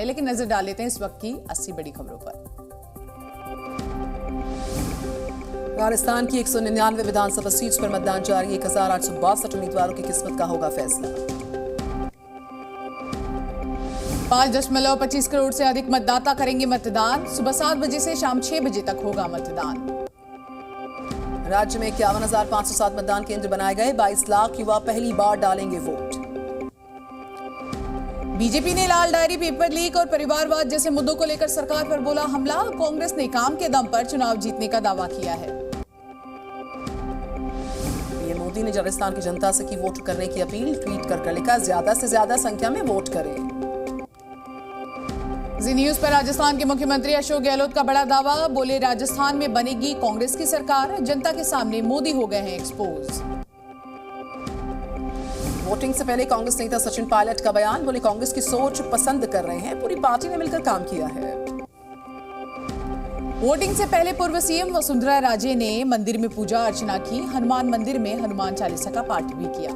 लेकिन नजर डाल लेते हैं इस वक्त की 80 बड़ी खबरों पर। राजस्थान की 199 विधानसभा सीट्स पर मतदान जारी। 1862 उम्मीदवारों की किस्मत का होगा फैसला। 5.25 करोड़ से अधिक मतदाता करेंगे मतदान। सुबह 7 बजे से शाम 6 बजे तक होगा मतदान। राज्य में 51,507 मतदान केंद्र बनाए गए। 22 लाख युवा पहली बार डालेंगे वोट। बीजेपी ने लाल डायरी, पेपर लीक और परिवारवाद जैसे मुद्दों को लेकर सरकार पर बोला हमला। कांग्रेस ने काम के दम पर चुनाव जीतने का दावा किया है। पीएम मोदी ने राजस्थान की जनता से की वोट करने की अपील। ट्वीट कर लिखा, ज्यादा से ज्यादा संख्या में वोट करें। जी न्यूज पर राजस्थान के मुख्यमंत्री अशोक गहलोत का बड़ा दावा। बोले राजस्थान में बनेगी कांग्रेस की सरकार। जनता के सामने मोदी हो गए हैं एक्सपोज। वोटिंग से पहले कांग्रेस नेता सचिन पायलट का बयान। बोले कांग्रेस की सोच पसंद कर रहे हैं, पूरी पार्टी ने मिलकर काम किया है। वोटिंग से पहले पूर्व सीएम वसुंधरा राजे ने मंदिर में पूजा अर्चना की। हनुमान मंदिर में हनुमान चालीसा का पाठ भी किया।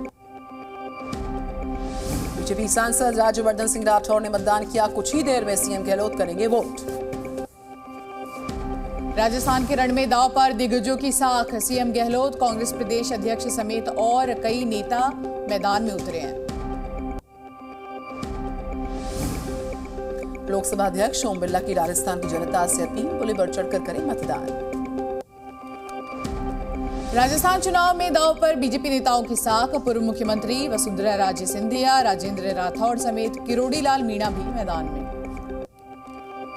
बीजेपी सांसद राज्यवर्धन सिंह राठौर ने मतदान किया। कुछ ही देर में सीएम गहलोत करेंगे वोट। राजस्थान के रण में दांव पर दिग्गजों की साख। सीएम गहलोत, कांग्रेस प्रदेश अध्यक्ष समेत और कई नेता मैदान में उतरे हैं। लोकसभा अध्यक्ष ओम बिरला की राजस्थान की जनता से अपील। बोले बढ़ चढ़कर करें मतदान। राजस्थान चुनाव में दांव पर बीजेपी नेताओं की साख। पूर्व मुख्यमंत्री वसुंधरा राजे सिंधिया, राजेंद्र राठौड़ समेत किरोड़ी लाल मीणा भी मैदान में।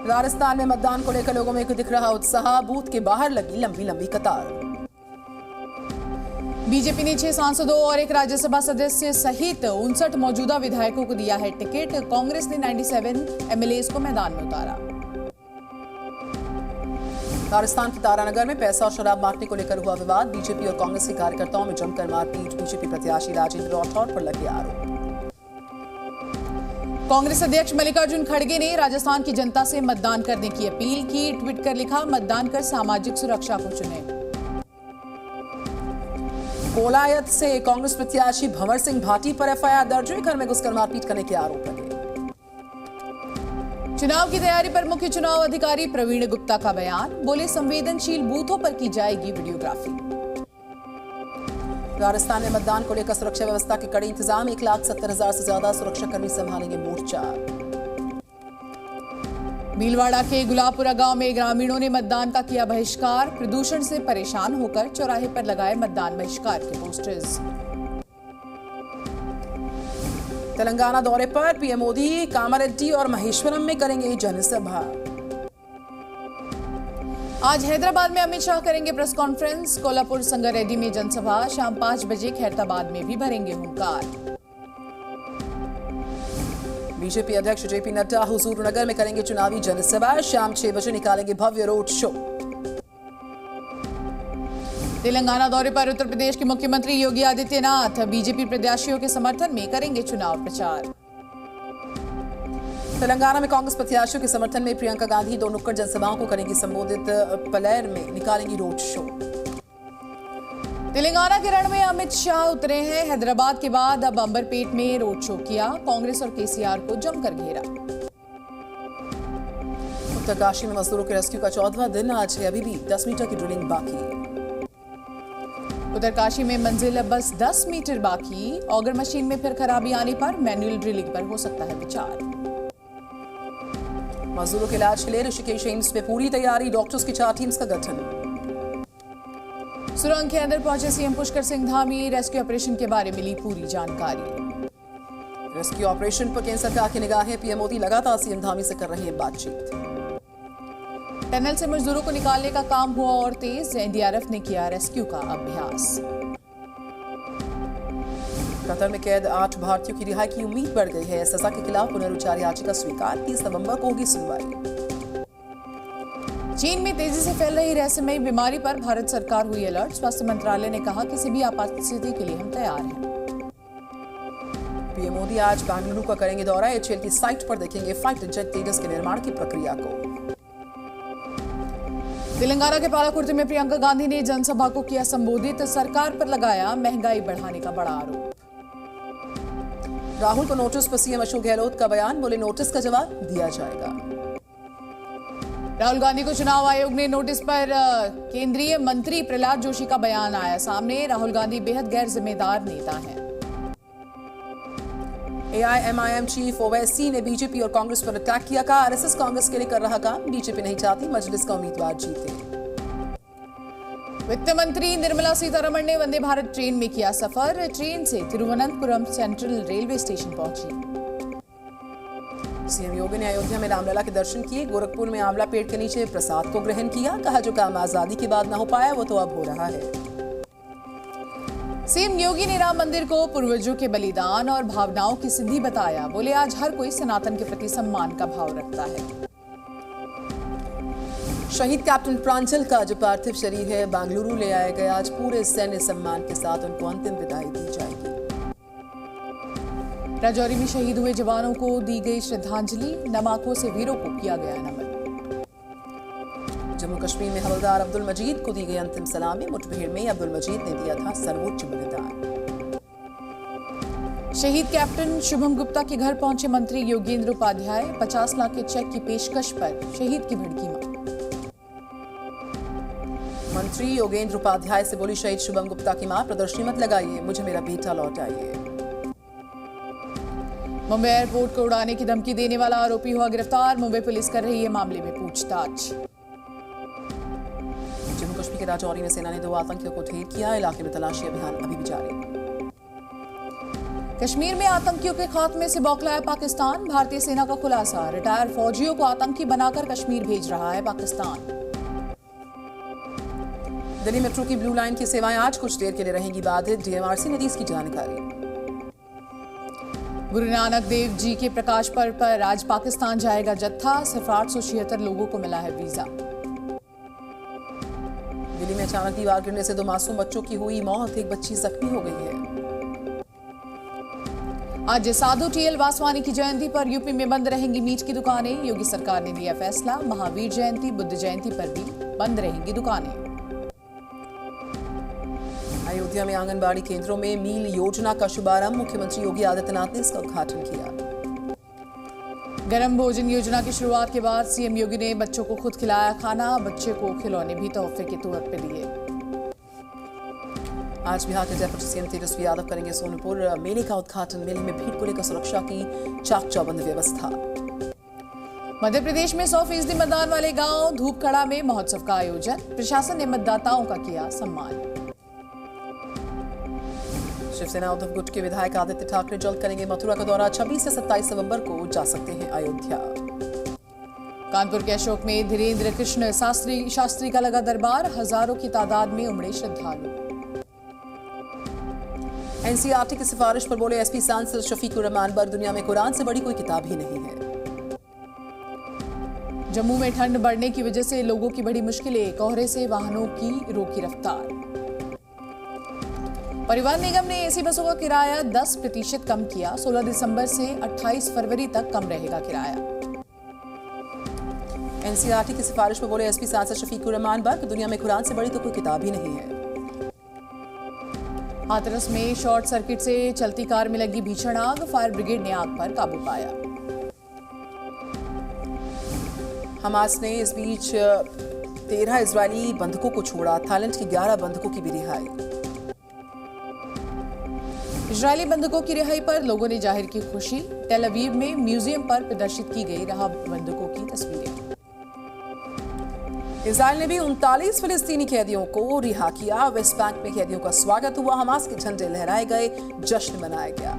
राजस्थान में मतदान को लेकर लोगों में दिख रहा उत्साह। बूथ के बाहर लगी लंबी लंबी कतार। बीजेपी ने 6 सांसदों और 1 राज्यसभा सदस्य सहित 59 मौजूदा विधायकों को दिया है टिकट। कांग्रेस ने 97 एमएलएज को मैदान में उतारा। राजस्थान के तारानगर में पैसा और शराब बांटने को लेकर हुआ विवाद। बीजेपी और कांग्रेस के कार्यकर्ताओं में जमकर मारपीट। बीजेपी प्रत्याशी राजेंद्र राठौड़ पर लगे आरोप। कांग्रेस अध्यक्ष मल्लिकार्जुन खड़गे ने राजस्थान की जनता से मतदान करने की अपील की। ट्वीट कर लिखा, मतदान कर सामाजिक सुरक्षा को चुनें। कोलायत से कांग्रेस प्रत्याशी भंवर सिंह भाटी पर एफआईआर दर्ज हुई। घर में घुसकर मारपीट करने के आरोप लगे। चुनाव की तैयारी पर मुख्य चुनाव अधिकारी प्रवीण गुप्ता का बयान। बोले संवेदनशील बूथों पर की जाएगी वीडियोग्राफी। राजस्थान में मतदान को लेकर सुरक्षा व्यवस्था के कड़े इंतजाम। 1,70,000 से ज्यादा सुरक्षाकर्मी संभालेंगे मोर्चा। भीलवाड़ा के गुलाबपुरा गांव में ग्रामीणों ने मतदान का किया बहिष्कार। प्रदूषण से परेशान होकर चौराहे पर लगाए मतदान बहिष्कार के पोस्टर्स। तेलंगाना दौरे पर पीएम मोदी कामारेड्डी और महेश्वरम में करेंगे जनसभा। आज हैदराबाद में अमित शाह करेंगे प्रेस कॉन्फ्रेंस। कोल्हापुर संगारेड्डी में जनसभा। शाम 5 बजे खैरताबाद में भी भरेंगे हुंकार। बीजेपी अध्यक्ष जेपी नड्डा हुजूर नगर में करेंगे चुनावी जनसभा। शाम 6 बजे निकालेंगे भव्य रोड शो। तेलंगाना दौरे पर उत्तर प्रदेश के मुख्यमंत्री योगी आदित्यनाथ बीजेपी प्रत्याशियों के समर्थन में करेंगे चुनाव प्रचार। तेलंगाना में कांग्रेस प्रत्याशियों के समर्थन में प्रियंका गांधी 2 नुक्कड़ जनसभाओं को करेंगी संबोधित। पलेर में निकालेंगी रोड शो। तेलंगाना के रण में अमित शाह उतरे हैं। हैदराबाद के बाद अब अंबरपेट में रोड शो किया। कांग्रेस और केसीआर को जमकर घेरा। उत्तरकाशी में मजदूरों के रेस्क्यू का 14वां दिन आज है। अभी भी 10 मीटर की ड्रिलिंग बाकी। उत्तरकाशी में मंजिल बस 10 मीटर बाकी। ऑगर मशीन में फिर खराबी आने पर मैनुअल ड्रिलिंग पर हो सकता है विचार। मजदूरों के इलाज के लिए ऋषिकेश एम्स में पूरी तैयारी। डॉक्टर्स की 4 टीम्स का गठन। सुरंग के अंदर पहुंचे CM Pushkar Singh Dhami. Rescue operation के बारे में मिली पूरी जानकारी। रेस्क्यू ऑपरेशन पर केंद्र सरकार की निगाहें। पीएम मोदी लगातार सीएम धामी से कर रहे हैं बातचीत। टनल से मजदूरों को निकालने का काम हुआ और तेज। एनडीआरएफ ने किया रेस्क्यू का अभ्यास। कतर में कैद 8 भारतीयों की रिहाई की उम्मीद बढ़ गई है। सजा के खिलाफ पुनर्विचार याचिका स्वीकार। 30 नवंबर को होगी सुनवाई। चीन में तेजी से फैल रही रहस्यमयी बीमारी पर भारत सरकार हुई अलर्ट। स्वास्थ्य मंत्रालय ने कहा किसी भी आपात स्थिति के लिए हम तैयार हैं। पीएम मोदी आज बेंगलुरु का करेंगे दौरा। एचएएल की साइट पर देखेंगे फाइटर जेट तेजस के निर्माण की प्रक्रिया को। तेलंगाना के पालाकुर्ती में प्रियंका गांधी ने जनसभा को किया संबोधित। सरकार पर लगाया महंगाई बढ़ाने का बड़ा आरोप। राहुल को नोटिस पर सीएम अशोक गहलोत का बयान, बोले नोटिस का जवाब दिया जाएगा। राहुल गांधी को चुनाव आयोग ने नोटिस पर केंद्रीय मंत्री प्रहलाद जोशी का बयान आया सामने। राहुल गांधी बेहद गैर जिम्मेदार नेता हैं। एआईएमआईएम चीफ ओवैसी ने बीजेपी और कांग्रेस पर अटैक किया, कहा आरएसएस कांग्रेस के लिए कर रहा काम, बीजेपी नहीं चाहती मजलिस का उम्मीदवार जीते। वित्त मंत्री निर्मला सीतारमण ने वंदे भारत ट्रेन में किया सफर। ट्रेन से तिरुवनंतपुरम सेंट्रल रेलवे स्टेशन पहुंची। सीएम योगी ने अयोध्या में रामलला के दर्शन किए, गोरखपुर में आंवला पेड़ के नीचे प्रसाद को ग्रहण किया, कहा जो काम आजादी के बाद न हो पाया वो तो अब हो रहा है। सीएम योगी ने राम मंदिर को पूर्वजों के बलिदान और भावनाओं की सिद्धि बताया, बोले आज हर कोई सनातन के प्रति सम्मान का भाव रखता है। शहीद कैप्टन प्रांजल का जो पार्थिव शरीर है बेंगलुरु ले आया गया, आज पूरे सैन्य सम्मान के साथ उनको अंतिम विदाई दी जाएगी। राजौरी में शहीद हुए जवानों को दी गई श्रद्धांजलि, नम आंखों से वीरों को किया गया नमन। जम्मू कश्मीर में हवलदार अब्दुल मजीद को दी गई अंतिम सलामी, मुठभेड़ में अब्दुल मजीद ने दिया था सर्वोच्च बलिदान। शहीद कैप्टन शुभम गुप्ता के घर पहुंचे मंत्री योगेंद्र उपाध्याय, 50 लाख के चेक की पेशकश पर शहीद की भड़की मां। मंत्री योगेंद्र उपाध्याय से बोली शहीद शुभम गुप्ता की मां, प्रदर्शनी मत लगाइए, मुझे मेरा बेटा लौटाइए। मुंबई एयरपोर्ट को उड़ाने की धमकी देने वाला आरोपी हुआ गिरफ्तार, मुंबई पुलिस कर रही है मामले में पूछताछ। जम्मू कश्मीर के राजौरी में सेना ने 2 आतंकियों को ढेर किया, इलाके में तलाशी अभियान अभी भी जारी। कश्मीर में आतंकियों के खात्मे से बौखलाया पाकिस्तान, भारतीय सेना का खुलासा, रिटायर्ड फौजियों को आतंकी बनाकर कश्मीर भेज रहा है पाकिस्तान। दिल्ली मेट्रो की ब्लू लाइन की सेवाएं आज कुछ देर के लिए रहेंगी बाधित, डीएमआरसी ने दी इसकी जानकारी। गुरु नानक देव जी के प्रकाश पर्व पर आज पाकिस्तान जाएगा जत्था, सिर्फ 876 लोगों को मिला है वीजा। दिल्ली में अचानक दीवार गिरने से 2 मासूम बच्चों की हुई मौत, एक बच्ची जख्मी हो गई है। आज साधु टीएल वासवानी की जयंती पर यूपी में बंद रहेंगी मीट की दुकानें, योगी सरकार ने लिया फैसला, महावीर जयंती बुद्ध जयंती पर भी बंद रहेंगी दुकानें। अयोध्या में आंगनबाड़ी केंद्रों में मील योजना का शुभारंभ, मुख्यमंत्री योगी आदित्यनाथ ने इसका उद्घाटन किया। गर्म भोजन योजना की शुरुआत के बाद सीएम योगी ने बच्चों को खुद खिलाया खाना, बच्चे को खिलौने भी तोहफे के तौर पर दिए। आज बिहार के डेप्यूटी सीएम तेजस्वी यादव करेंगे सोनपुर मेले का उद्घाटन, मेले में भीड़ को लेकर सुरक्षा की चाक चौबंद व्यवस्था। मध्य प्रदेश में 100% मतदान वाले गांव धूपखड़ा में महोत्सव का आयोजन, प्रशासन ने मतदाताओं का किया सम्मान। शिवसेना उद्धव गुट के विधायक आदित्य ठाकरे जल्द करेंगे मथुरा का दौरा, 26 से 27 नवंबर को जा सकते हैं अयोध्या। कानपुर के अशोक में धीरेन्द्र कृष्ण शास्त्री का लगा दरबार, हजारों की तादाद में उमड़े श्रद्धालु। एनसीईआरटी की सिफारिश पर बोले एसपी सांसद शफीकुर रहमान बर्ग, दुनिया में कुरान से बड़ी कोई किताब ही नहीं है। जम्मू में ठंड बढ़ने की वजह से लोगों की बड़ी मुश्किलें, कोहरे से वाहनों की रोकी रफ्तार। परिवहन निगम ने एसी बसों का किराया 10% कम किया, 16 दिसंबर से 28 फरवरी तक कम रहेगा किराया। एनसीईआरटी की सिफारिश पर बोले एसपी सांसद शफीकुर रहमान बर्ग, दुनिया में कुरान से बड़ी तो कोई किताब ही नहीं है। हाथरस में शॉर्ट सर्किट से चलती कार में लगी भीषण आग, फायर ब्रिगेड ने आग पर काबू पाया। हमास ने इस बीच 13 इजरायली बंधकों को छोड़ा, थाईलैंड की 11 बंधकों की भी रिहाई। इजरायली बंधकों की रिहाई पर लोगों ने जाहिर की खुशी, टेल अवीव में म्यूजियम पर प्रदर्शित की गई रहा बंधकों की तस्वीरें। इजरायल ने भी 39 फिलिस्तीनी कैदियों को रिहा किया, वेस्ट बैंक में कैदियों का स्वागत हुआ, हमास के झंडे लहराए गए, जश्न मनाया गया।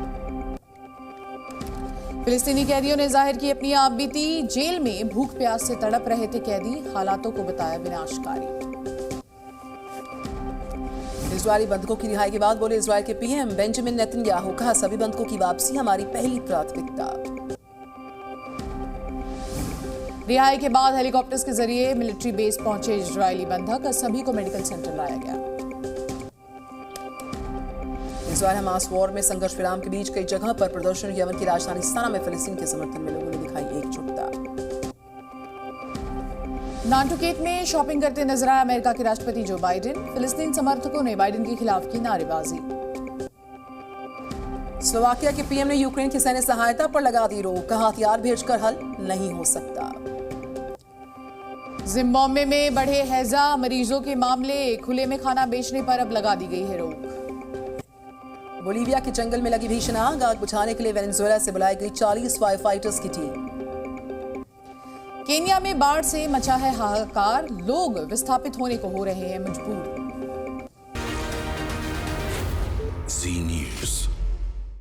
फिलिस्तीनी कैदियों ने जाहिर की अपनी आपबीती, जेल में भूख प्यास से तड़प रहे थे कैदी, हालातों को बताया विनाशकारी। इजरायली बंधकों की रिहाई के बाद बोले इजरायल के पीएम बेंजामिन नेतन्याहू, कहा सभी बंधकों की वापसी हमारी पहली प्राथमिकता। रिहाई के बाद हेलीकॉप्टर्स के जरिए मिलिट्री बेस पहुंचे इजरायली बंधक, सभी को मेडिकल सेंटर लाया गया। इजरायल हमास वॉर में संघर्ष विराम के बीच कई जगह पर प्रदर्शन, यमन की राजधानी सना में फिलिस्तीन के समर्थन में लोगों ने दिखाई एकजुटता। नांटुकेट में शॉपिंग करते नजर आए अमेरिका के राष्ट्रपति जो बाइडेन, फिलिस्तीन समर्थकों ने बाइडेन के खिलाफ की नारेबाजी। स्लोवाकिया के पीएम ने यूक्रेन की सैन्य सहायता पर लगा दी रोक, कहा हथियार भेजकर हल नहीं हो सकता। जिम्बाब्वे में बढ़े हैजा मरीजों के मामले, खुले में खाना बेचने पर अब लगा दी गई है रोक। बोलीविया के जंगल में लगी भीषण आग बुझाने के लिए वेनेजुएला से बुलाई गई 40 फायर फाइटर्स की टीम। केन्या में बाढ़ से मचा है हाहाकार, लोग विस्थापित होने को हो रहे हैं मजबूर। Zee News.